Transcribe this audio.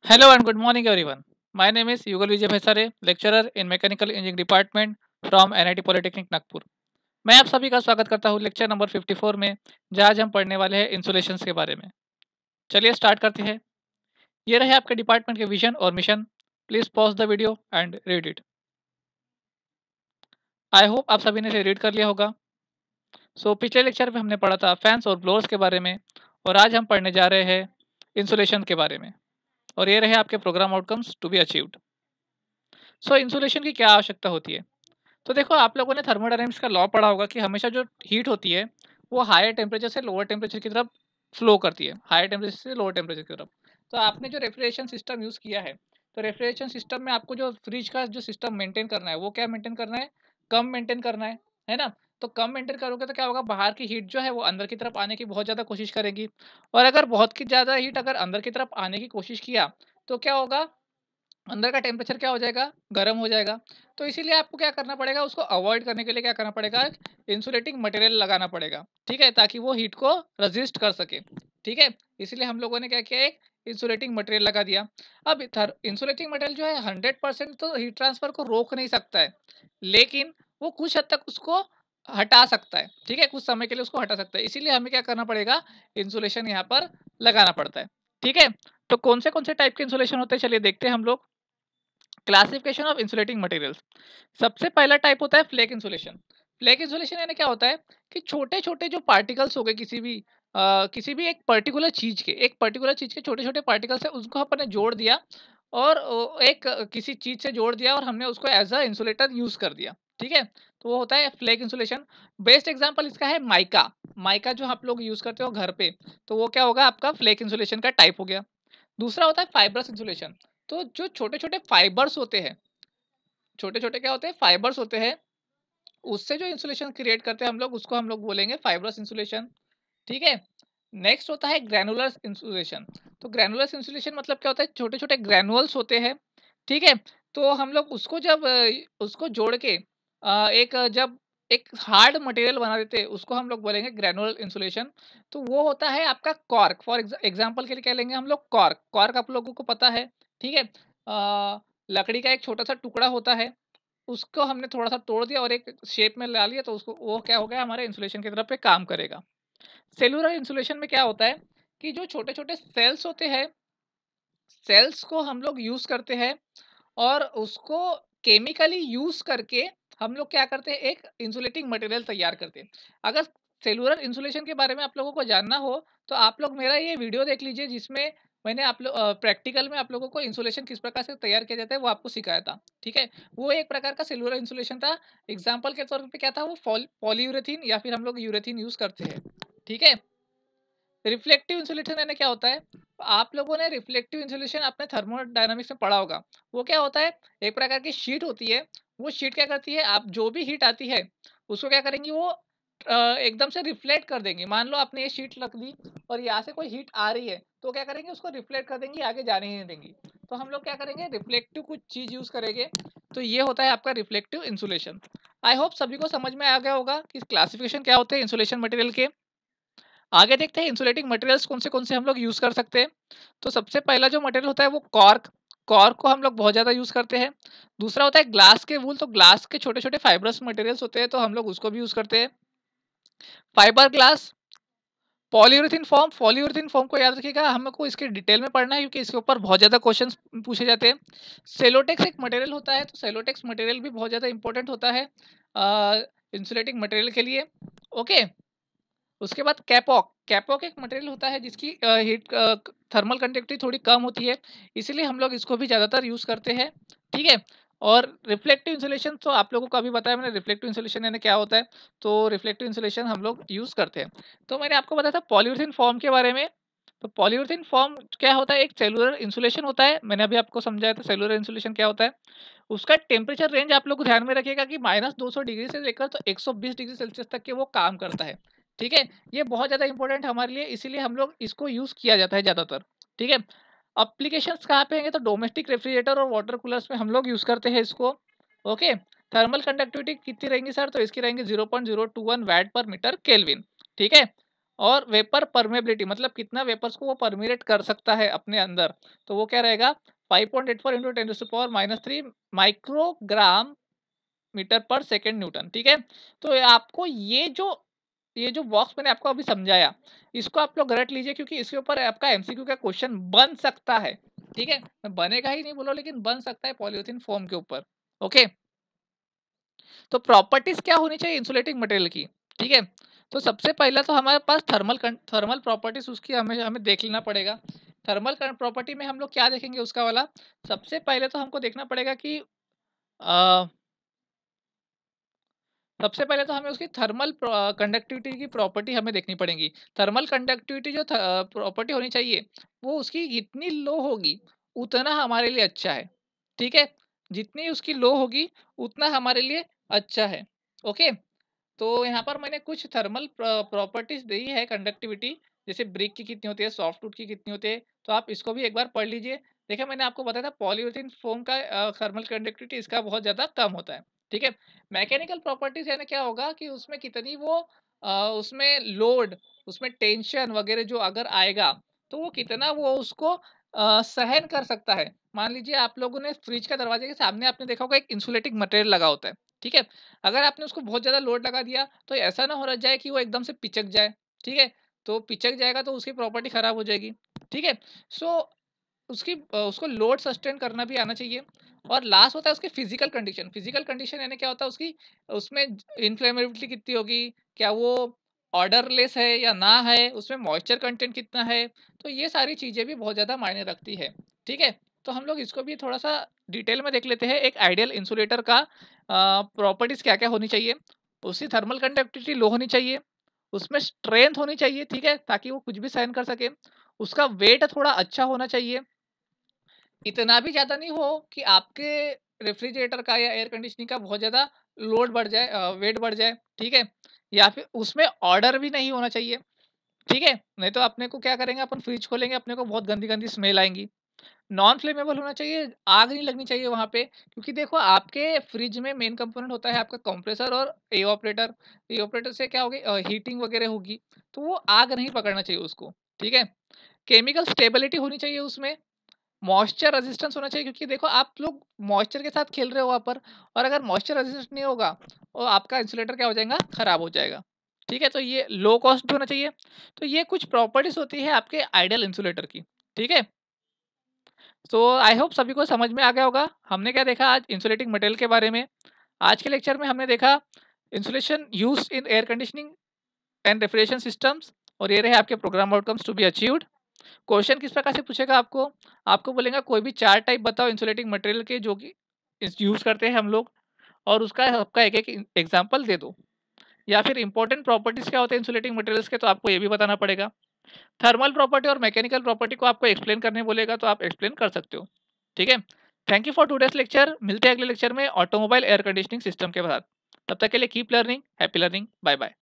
Hello and good morning, everyone. My name is Yugal Vijay Bhaisare, lecturer in Mechanical Engineering Department from NIT Polytechnic Nagpur. मैं आप सभी का स्वागत करता हूँ लेक्चर नंबर 54 में, जहाँ आज हम पढ़ने वाले हैं इंसुलेशंस के बारे में। चलिए स्टार्ट करते हैं। ये रहे आपके डिपार्टमेंट के विजन और mission. Please pause the video and read it. I hope आप सभी ने इसे रीड कर लिया होगा। पिछले लेक्चर में हमने पढ़ा था फैंस और ब्लोअर्स के बारे में, और आज हम पढ़ने जा रहे हैं इंसुलेशन के बारे में। और ये रहे आपके program outcomes to be achieved. Insulation की क्या आवश्यकता होती है? तो देखो, आप लोगों ने थर्मोडायनामिक्स का लॉ पढ़ा होगा कि हमेशा जो हीट होती है वो हायर टेम्परेचर से लोअर टेम्परेचर की तरफ फ्लो करती है, हायर टेम्परेचर से लोअर टेम्परेचर की तरफ। तो आपने जो रेफ्रिजरेशन सिस्टम यूज़ किया है, तो रेफ्रिजरेशन सिस्टम में आपको जो फ्रिज का जो सिस्टम मेंटेन करना है वो क्या मेंटेन करना है? कम मेंटेन करना है ना? तो कम मेंटेन करोगे तो क्या होगा, बाहर की हीट जो है वो अंदर की तरफ आने की बहुत ज़्यादा कोशिश करेगी। और अगर बहुत की ज़्यादा हीट अगर अंदर की तरफ आने की कोशिश किया, तो क्या होगा, अंदर का टेम्परेचर क्या हो जाएगा, गर्म हो जाएगा। तो इसीलिए आपको क्या करना पड़ेगा, उसको अवॉइड करने के लिए क्या करना पड़ेगा, इंसुलेटिंग मटेरियल लगाना पड़ेगा। ठीक है, ताकि वो हीट को रजिस्ट कर सके। ठीक है, इसीलिए हम लोगों ने क्या किया, एक इंसुलेटिंग मटेरियल लगा दिया। अब इंसुलेटिंग मटेरियल जो है 100% तो हीट ट्रांसफर को रोक नहीं सकता है, लेकिन वो कुछ हद तक उसको हटा सकता है। ठीक है, कुछ समय के लिए उसको हटा सकता है। इसीलिए हमें क्या करना पड़ेगा, इंसुलेशन यहाँ पर लगाना पड़ता है। ठीक है, तो कौन से टाइप के इंसुलेशन होते हैं, चलिए देखते हैं हम लोग। Classification of insulating materials. सबसे पहला टाइप होता है फ्लेक इंसुलेशन। फ्लेक इंसुलेशन यानी क्या होता है कि छोटे छोटे जो पार्टिकल्स हो गए किसी भी एक पर्टिकुलर चीज के छोटे छोटे पार्टिकल्स है, उसको अपन ने जोड़ दिया और किसी चीज से जोड़ दिया और हमने उसको एज अ इंसुलेटर यूज कर दिया। ठीक है, तो वो होता है फ्लेक इंसुलेशन। बेस्ट एग्जांपल इसका है माइका। माइका जो आप लोग यूज करते हो घर पे, तो वो क्या होगा, आपका फ्लेक इंसुलेशन का टाइप हो गया। दूसरा होता है फाइब्रस इंसुलेशन। तो जो छोटे छोटे फाइबर्स होते हैं, छोटे छोटे क्या होते हैं, फाइबर्स होते हैं, उससे जो इंसुलेशन क्रिएट करते हैं हम लोग, उसको हम लोग बोलेंगे फाइब्रस इंसुलेशन। ठीक है, नेक्स्ट होता है ग्रैनुलर इंसुलेशन। तो ग्रैनुलर इंसुलेशन मतलब क्या होता है, छोटे छोटे ग्रैनुअल्स होते हैं। ठीक है, तो हम लोग उसको जब उसको जोड़ के जब एक हार्ड मटेरियल बना देते हैं, उसको हम लोग बोलेंगे ग्रैनुलर इंसुलेशन। तो वो होता है आपका कॉर्क। फॉर एग्जांपल के लिए क्या लेंगे हम लोग, कॉर्क। कॉर्क आप लोगों को पता है। ठीक है, लकड़ी का एक छोटा सा टुकड़ा होता है, उसको हमने थोड़ा-सा तोड़ दिया और एक शेप में ला लिया, तो उसको वो क्या हो गया, हमारे इंसुलेशन की तरफ पे काम करेगा। सेल्युलर इंसुलेशन में क्या होता है कि जो छोटे-छोटे सेल्स होते हैं, सेल्स को हम लोग यूज़ करते हैं और उसको केमिकली यूज़ करके हम लोग क्या करते हैं, एक इंसुलेटिंग मटेरियल तैयार करते हैं। अगर सेल्युलर इंसुलेशन के बारे में आप लोगों को जानना हो, तो आप लोग मेरा ये वीडियो देख लीजिए, जिसमें मैंने प्रैक्टिकल में आप लोगों को इंसुलेशन किस प्रकार से तैयार किया जाता है वो आपको सिखाया था। ठीक है, वो एक प्रकार का सेल्युलर इंसुलेशन था। एग्जाम्पल के तौर पे क्या था, वो पॉलीयूरेथीन या फिर हम लोग यूरेथीन यूज़ करते हैं। ठीक है, रिफ्लेक्टिव इंसुलेशन यानी क्या होता है, आप लोगों ने रिफ्लेक्टिव इंसुलेशन अपने थर्मोडायनामिक्स में पढ़ा होगा। वो क्या होता है, एक प्रकार की शीट होती है। वो शीट क्या करती है, आप जो भी हीट आती है उसको क्या करेंगी, वो एकदम से रिफ्लेक्ट कर देंगी। मान लो आपने ये शीट रख दी और यहाँ से कोई हीट आ रही है, तो क्या करेंगे, उसको रिफ्लेक्ट कर देंगी, आगे जाने ही नहीं देंगी। तो हम लोग क्या करेंगे, रिफ्लेक्टिव कुछ चीज यूज करेंगे। तो ये होता है आपका रिफ्लेक्टिव इंसुलेशन। आई होप सभी को समझ में आ गया होगा कि क्लासिफिकेशन क्या होते हैं इंसुलेशन मटेरियल के। आगे देखते हैं इंसुलेटिंग मटेरियल्स कौन से हम लोग यूज कर सकते हैं। तो सबसे पहला जो मटेरियल होता है वो कॉर्क। कॉर्क को हम लोग बहुत ज्यादा यूज करते हैं। दूसरा होता है ग्लास के वूल। तो ग्लास के छोटे छोटे फाइब्रस मटेरियल्स होते हैं, तो हम लोग उसको भी यूज करते हैं। Fibre glass. पॉलीयूरेथीन फॉर्म को याद रखिएगा, हमको इसके डिटेल में पढ़ना है क्योंकि इसके ऊपर बहुत ज्यादा क्वेश्चंस पूछे जाते हैं। सेलोटेक्स एक मटेरियल होता है, तो सेलोटेक्स मटेरियल भी बहुत ज्यादा इंपॉर्टेंट होता है इंसुलेटिंग मटेरियल के लिए। ओके, उसके बाद कैपॉक। कैपॉक एक मटेरियल होता है जिसकी हीट थर्मल कंडक्टिविटी थोड़ी कम होती है, इसीलिए हम लोग इसको भी ज़्यादातर यूज़ करते हैं। ठीक है, और रिफ्लेक्टिव इंसुलेशन तो आप लोगों को अभी बताया मैंने, रिफ्लेक्टिव इंसुलेशन यानी क्या होता है। तो रिफ्लेक्टिव इंसुलेशन हम लोग यूज़ करते हैं। तो मैंने आपको बताया था पॉलीयूरेथीन फॉर्म के बारे में। तो पॉलीयूरेथीन फॉर्म क्या होता है, एक सेलुलर इंसुलेशन होता है। मैंने अभी आपको समझाया था सेलुलर इंसुलेशन क्या होता है। उसका टेम्परेचर रेंज आप लोग ध्यान में रखिएगा कि -200 डिग्री से लेकर तो 120 डिग्री सेल्सियस तक के वो काम करता है। ठीक है, ये बहुत ज़्यादा इंपॉर्टेंट है हमारे लिए, इसीलिए हम लोग इसको यूज़ किया जाता है ज़्यादातर। ठीक है, एप्लीकेशंस कहाँ पे हैं, तो डोमेस्टिक रेफ्रिजरेटर और वाटर कूलर्स में हम लोग यूज़ करते हैं इसको। ओके, थर्मल कंडक्टिविटी कितनी रहेंगी सर, तो इसकी रहेंगी 0.021 वैट पर मीटर केल्विन। ठीक है, और वेपर परमेबिलिटी मतलब कितना वेपर्स को वो परमेट कर सकता है अपने अंदर, तो वो क्या रहेगा 5.84 इंटू 10⁻³ माइक्रोग्राम मीटर पर सेकेंड न्यूटन। ठीक है, तो आपको ये जो बॉक्स मैंने आपको अभी समझाया, इसको आप लोग रट लीजिए क्योंकि इसके ऊपर आपका एमसीक्यू का क्वेश्चन बन सकता है। ठीक है, मैं बनेगा ही नहीं बोलो, लेकिन बन सकता है पॉलीथिन फोम के ऊपर। ओके, तो प्रॉपर्टीज क्या होनी चाहिए इंसुलेटिंग मटेरियल की। ठीक है, तो सबसे पहला तो हमारे पास थर्मल प्रॉपर्टीज उसकी हमें हमें देख लेना पड़ेगा। थर्मल प्रॉपर्टी में हम लोग क्या देखेंगे उसका वाला, सबसे पहले तो हमको देखना पड़ेगा कि अ, सबसे पहले तो हमें उसकी थर्मल कंडक्टिविटी की प्रॉपर्टी हमें देखनी पड़ेगी। थर्मल कंडक्टिविटी जो प्रॉपर्टी होनी चाहिए, वो उसकी जितनी लो होगी उतना हमारे लिए अच्छा है। ठीक है, जितनी उसकी लो होगी उतना हमारे लिए अच्छा है। ओके, तो यहाँ पर मैंने कुछ थर्मल प्रॉपर्टीज दी है कंडक्टिविटी, जैसे ब्रिक की कितनी होती है, सॉफ्टवुड की कितनी होती है, तो आप इसको भी एक बार पढ़ लीजिए। देखिए मैंने आपको बताया था पॉलीयूरेथेन फोम का थर्मल कंडक्टिविटी इसका बहुत ज़्यादा कम होता है। ठीक है, मैकेनिकल प्रॉपर्टीज यानी क्या होगा कि उसमें कितनी वो उसमें लोड, उसमें टेंशन वगैरह जो अगर आएगा, तो वो कितना वो उसको सहन कर सकता है। मान लीजिए आप लोगों ने फ्रिज का दरवाजे के सामने आपने देखा होगा एक इंसुलेटिंग मटेरियल लगा होता है। ठीक है, अगर आपने उसको बहुत ज़्यादा लोड लगा दिया, तो ऐसा ना हो जाए कि वो एकदम से पिचक जाए। ठीक है, तो पिचक जाएगा तो उसकी प्रॉपर्टी खराब हो जाएगी। ठीक है, सो उसको लोड सस्टेन करना भी आना चाहिए। और लास्ट होता है उसकी फिजिकल कंडीशन। फिजिकल कंडीशन यानी क्या होता है उसकी, उसमें इन्फ्लेमेबिलिटी कितनी होगी, क्या वो ऑर्डरलेस है या ना है, उसमें मॉइस्चर कंटेंट कितना है, तो ये सारी चीज़ें भी बहुत ज़्यादा मायने रखती है। ठीक है, तो हम लोग इसको भी थोड़ा सा डिटेल में देख लेते हैं। एक आइडियल इंसुलेटर का प्रॉपर्टीज क्या क्या होनी चाहिए। उसकी थर्मल कंडक्टिविटी लो होनी चाहिए, उसमें स्ट्रेंथ होनी चाहिए, ठीक है, ताकि वो कुछ भी सहन कर सके। उसका वेट थोड़ा अच्छा होना चाहिए, इतना भी ज़्यादा नहीं हो कि आपके रेफ्रिजरेटर का या एयर कंडीशनिंग का बहुत ज़्यादा लोड बढ़ जाए, वेट बढ़ जाए। ठीक है, या फिर उसमें ऑर्डर भी नहीं होना चाहिए। ठीक है, नहीं तो अपने को क्या करेंगे, अपन फ्रिज खोलेंगे, अपने को बहुत गंदी गंदी स्मेल आएंगी। नॉन फ्लेमेबल होना चाहिए, आग नहीं लगनी चाहिए वहाँ पे, क्योंकि देखो आपके फ्रिज में मेन कंपोनेंट होता है आपका कंप्रेसर और एवापोरेटर। एवापोरेटर से क्या होगी, हीटिंग वगैरह होगी, तो वो आग नहीं पकड़ना चाहिए उसको। ठीक है, केमिकल स्टेबिलिटी होनी चाहिए उसमें, मॉइस्चर रेजिस्टेंस होना चाहिए, क्योंकि देखो आप लोग मॉइस्चर के साथ खेल रहे हो वहाँ पर, और अगर मॉइस्चर रेजिस्टेंस नहीं होगा तो आपका इंसुलेटर क्या हो जाएगा, खराब हो जाएगा। ठीक है, तो ये लो कॉस्ट भी होना चाहिए। तो ये कुछ प्रॉपर्टीज होती है आपके आइडियल इंसुलेटर की। ठीक है, तो आई होप सभी को समझ में आ गया होगा। हमने क्या देखा आज इंसुलेटिंग मटेरियल के बारे में। आज के लेक्चर में हमने देखा insulation use in air conditioning and refrigeration systems, और ये रहे आपके program outcomes to be achieved. Question किस प्रकार से पूछेगा आपको, आपको बोलेगा कोई भी 4 टाइप बताओ इंसुलेटिंग मटेरियल के जो कि यूज करते हैं हम लोग, और उसका आपका एक एक एग्जाम्पल दे दो। या फिर इंपॉर्टेंट प्रॉपर्टीज क्या होते हैं इंसुलेटिंग मटेरियल्स के, तो आपको ये भी बताना पड़ेगा। थर्मल प्रॉपर्टी और मैकेनिकल प्रॉपर्टी को आपको एक्सप्लेन करने बोलेगा तो आप एक्सप्लेन कर सकते हो। ठीक है, thank you for today's lecture. मिलते हैं अगले लेक्चर में ऑटोमोबाइल एयर कंडीशनिंग सिस्टम के साथ। तब तक के लिए keep learning, happy learning, bye bye.